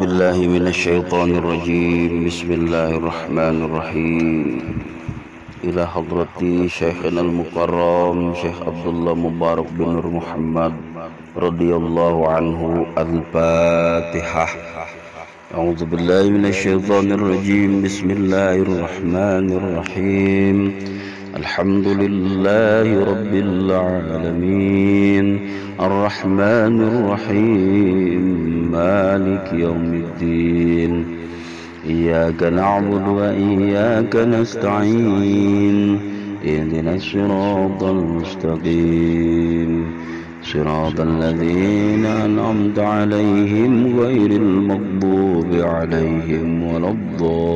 بالله من الشيطان الرجيم بسم الله الرحمن الرحيم إلى حضرة شيخنا المكرم شيخ عبد الله مبارك بن نور محمد رضي الله عنه الفاتحة. أعوذ بالله من الشيطان الرجيم بسم الله الرحمن الرحيم الحمد لله رب العالمين الرحمن الرحيم مالك يوم الدين إياك نعبد وإياك نستعين اهدنا الصراط المستقيم صراط الذين أنعمت عليهم غير المغضوب عليهم ولا الضالين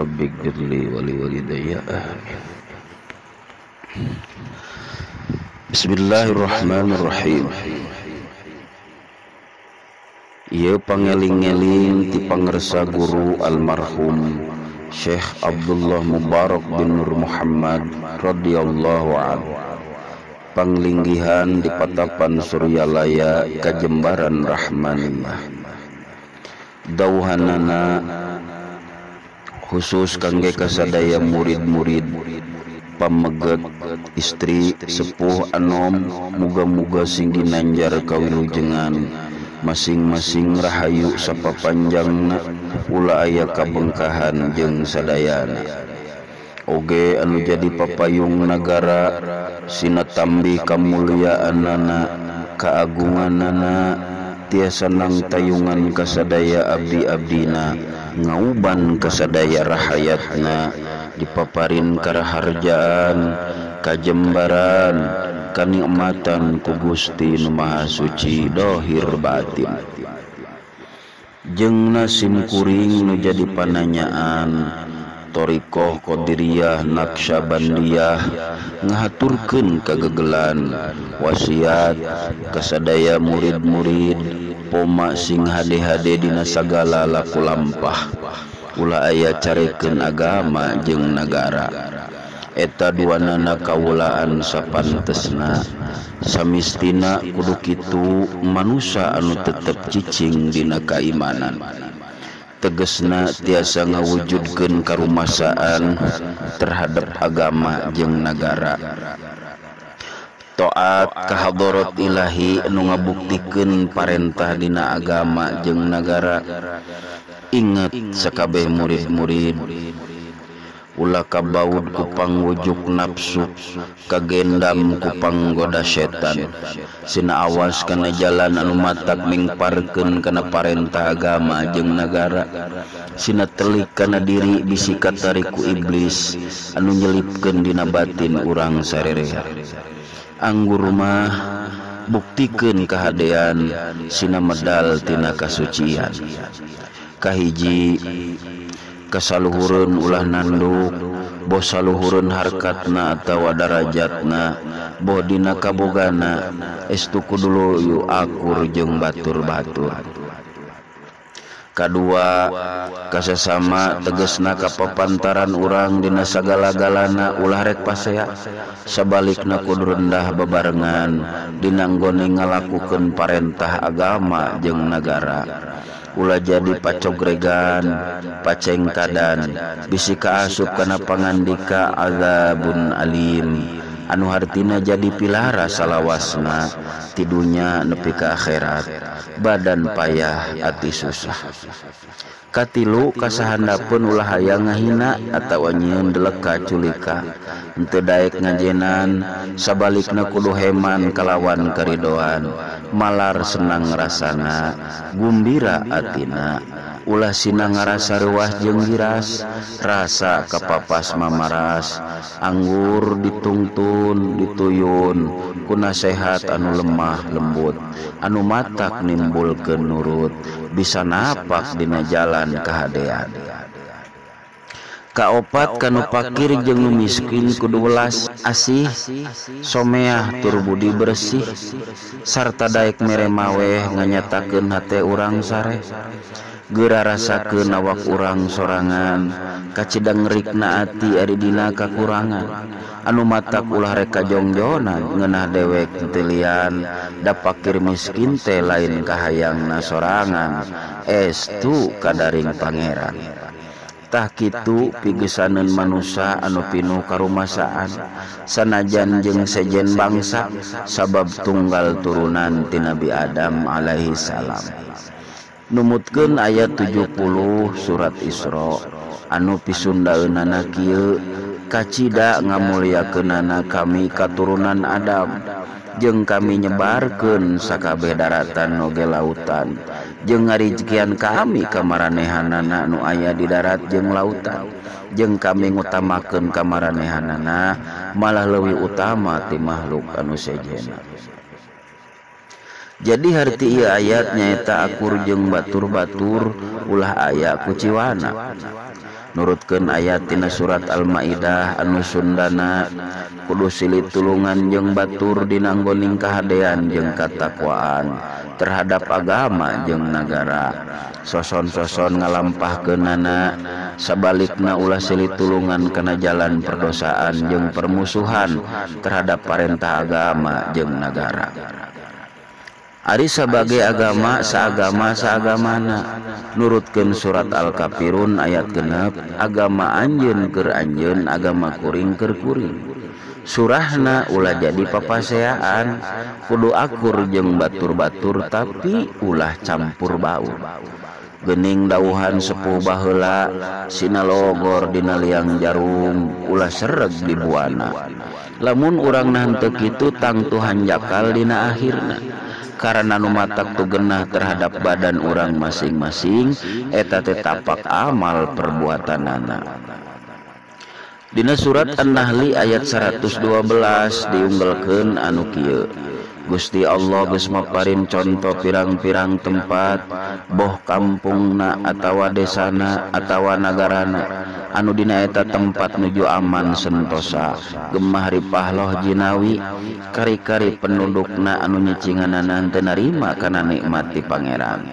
رب اغفر لي ولوالدي آمين. Bismillahirrahmanirrahim. Ieu pangeling-eling ti pangersa guru almarhum Syekh Abdullah Mubarak bin Nur Muhammad radhiyallahu anhu. Panglinggihan di Patapan Suryalaya Kajembaran Rahmaniyah. Dauhanana khusus kangge kasadaya murid-murid pameget istri sepuh anom muga-muga sing ginanjar kawilujengan masing-masing rahayu sapapanjangna ulah aya kabengkahan jeung sadayana oge anu jadi papayung nagara sinatambi kamulyaanana kaagunganana tiasa nang tayungan kasadaya abdi-abdina ngauban kasadaya rahayatna dipaparin karaharjaan kajembaran kanikmatan ku Gusti Nu Maha Suci dohir batin jeung nasim kuring nu jadi pananyaan Thariqah Qadiriyah Naqsyabandiyah ngahaturkeun kagegelan wasiat kasadaya murid-murid poma sing hade-hade dina sagala laku lampah ulah aya carekeun agama jeung nagara eta duanana kawulaan sapantesna samistina kudu kitu manusia anu tetep cicing dina kaimanan tegesna tiasa ngawujudkeun karumasaan terhadap agama jeung nagara taat ka hadarat ilahi anu ngabuktikeun parentah dina agama jeung nagara. Ingat sakabeh murid-murid ulah kabaud ku pangwujuk nafsu kagendam ku panggoda setan sina awas kana jalan anu matak mingparkeun kana parentah agama jeung nagara sina telik kana diri bisi katari ku iblis anu nyelipkeun dina batin urang sarereha anggur mah buktikeun kahadean sina medal tina kasucian kahiji kasaluhureun ulah nanduk boh saluhureun harkatna atawa darajatna boh dina kabogana estu kudu loyu akur jeung batur-batur. Kadua kasasama tegesna kapapantaran urang dina sagala-galana ulah rek pasea sabalikna kudu rendah bebarengan dina nggone ngalakukeun parentah agama jeung nagara ulah jadi pacogregan pacengkadan bisi kaasup kana pangandika azabun alim anu hartina jadi pilara salawasna ti dunya nepi ka akhirat badan payah ati susah. Katilu kasahandapeun ulah hayang ngahina atawa nyieun deleka culika henteu daek ngajenan sabalikna kudu heman kalawan karidoan malar senang rasana gumbira atina ulah sina ngarasa reuah jeung giras rasa kapapas mamaras anggur ditungtun dituyun ku nasehat anu lemah lembut anu matak nimbulkeun nurut bisa napak dina jalan kahadean. Kaopat kanu fakir jeung nu miskin kudu welas asih someah tur budi bersih sarta daek mere maweh nganyatakeun hate urang sare geura rasakeun awak urang sorangan kacidang ngerikna ati ari dina kakurangan anu matak ulah rek kajongjonan ngeunah dewek teu lian da fakir miskin teh lain kahayangna sorangan estu kadaring pangeran. Tah kitu pigesaneun manusia anu pinuh karumasaan sanajan jeung sejen bangsa sabab tunggal turunan ti Nabi Adam alaihi salam. Numutkeun ayat 70 surat Isra anu pisundaeunana kieu kacida ngamulyakeunana kami katurunan Adam jeung kami nyebarkeun sakabeh daratan oge lautan jeung ngarijkian kami ka maranehanana nu aya di darat jeung lautan jeung kami ngutamakeun ka maranehanana malah leuwih utama ti makhluk anu sejenna. Jadi harti ieu ayat nyaeta akur jeung batur-batur ulah aya kuciwana. Nurutkeun ayat tina surat Al-Maidah anu sundana kudu silih tulungan jeung batur dina nggoning kahadean jeung katakwaan terhadap agama jeung nagara. Soson-soson ngalampahkeunana sabalikna ulah silih tulungan kana jalan perdosaan jeung permusuhan terhadap parentah agama jeung nagara. Ari sabage agama saagamana nurutkeun surat Al-Kafirun ayat 6 agama anjeun keur anjeun agama kuring keur kuring. Surahna ulah jadi papaseaan kudu akur jeung batur-batur tapi ulah campur baur. Geuning dawuhan sepuh baheula sinalogor dina liang jarum ulah sereg di buana. Lamun urang henteu kitu tangtu hanjakal dina akhirna. Karena nu matak tu genah terhadap badan orang masing-masing eta teh tapak amal perbuatanana. Dina surat An-Nahl ayat 112 diunggelkeun anu kieu. Gusti Allah geus maparin contoh pirang-pirang tempat boh kampungna atawa desana atawa nagarana anu dina eta tempat nuju aman sentosa gemah ripah loh jinawi kari-kari pendudukna anu nyicinganana teu narima kana nikmat ti pangeran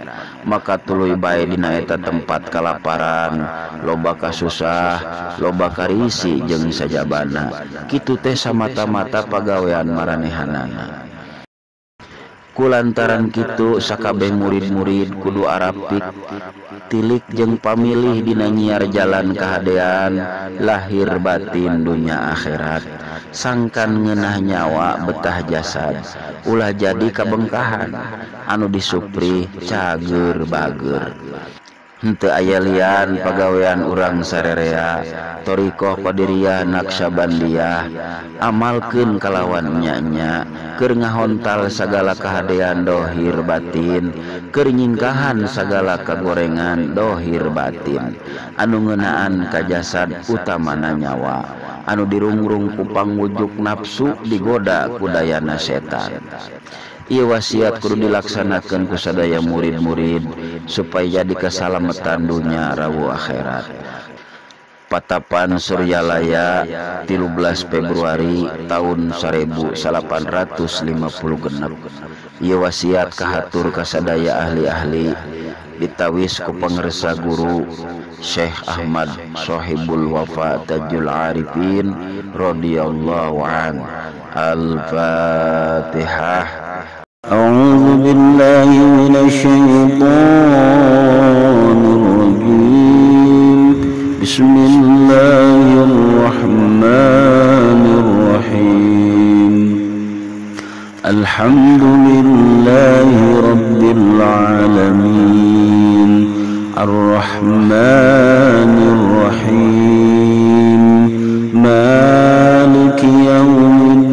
maka tuluy bae dina eta tempat kalaparan loba kasusah loba karisi jeung sajabana kitu teh samata-mata pagawean maranehanana. Kulantaran kitu sakabeh murid-murid kudu arapik tilik jeung pamilih dina nyiar jalan kahadean lahir batin dunya akhirat sangkan ngeunah nyawa betah jasad ulah jadi kabengkahan anu disupri cager bager. Henteu aya lian pagawean urang sarerea torikoh qadiriyah naqsyabandiyah amalkeun kalawan nya-nya keur ngahontal sagala kahadean dohir batin keur nyingkahan sagala kagorengan dohir batin anu ngeunaan ka jasad utamana nyawa anu dirungrung ku pangwujuk nafsu digoda ku dayana setan. Ieu wasiat kudu dilaksanakeun ku sadaya murid-murid supaya jadi kasalametan dunya rawu akhirat. Patapan Suryalaya 13 Februari tahun 1856. Ieu wasiat kahatur ka sadaya ahli-ahli ditawis ku pangersa guru Syekh Ahmad Shahibul Wafa Tajul Arifin radhiyallahu an. Al-Fatihah. أعوذ بالله من الشيطان الرجيم بسم الله الرحمن الرحيم الحمد لله رب العالمين الرحمن الرحيم مالك يوم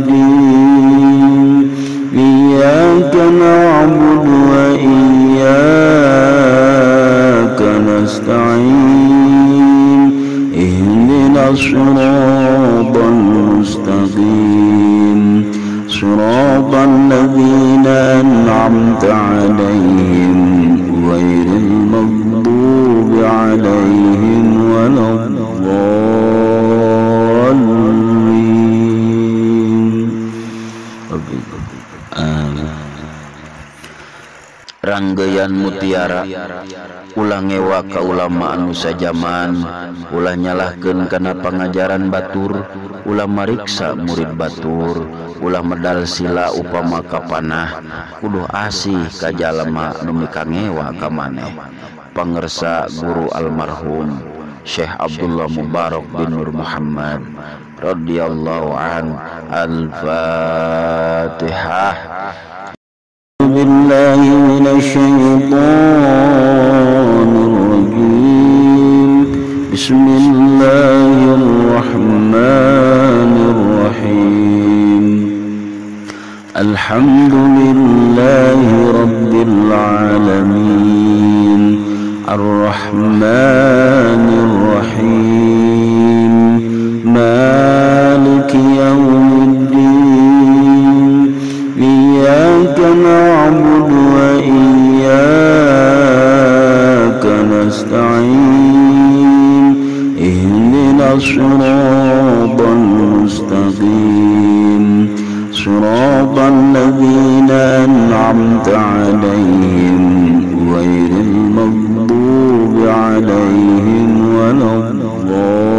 إياك نعبد وإياك نستعين اهدنا الصراط المستقيم صراط الذين أنعمت عليهم غير المغضوب عليهم ولا الضالين Kayan mutiara ulah ngewa ka ulama anu sajaman, ulah nyalahkeun kana pangajaran batur, ulah mariksa murid batur, ulah medal sila upama kapanah, kudu asih ka jalema nu mikangewa ka maneh. Pangersa guru almarhum Syekh Abdullah Mubarak bin Nur Muhammad radhiyallahu an. Al-Fatihah. بالله من الشيطان الرجيم بسم الله الرحمن الرحيم الحمد لله رب العالمين الرحمن الرحيم مالك يوم الدين إياك نعبد وإياك نستعين اهدنا الصراط المستقيم صراط الذين أنعمت عليهم غير المغضوب عليهم ولا الضالين.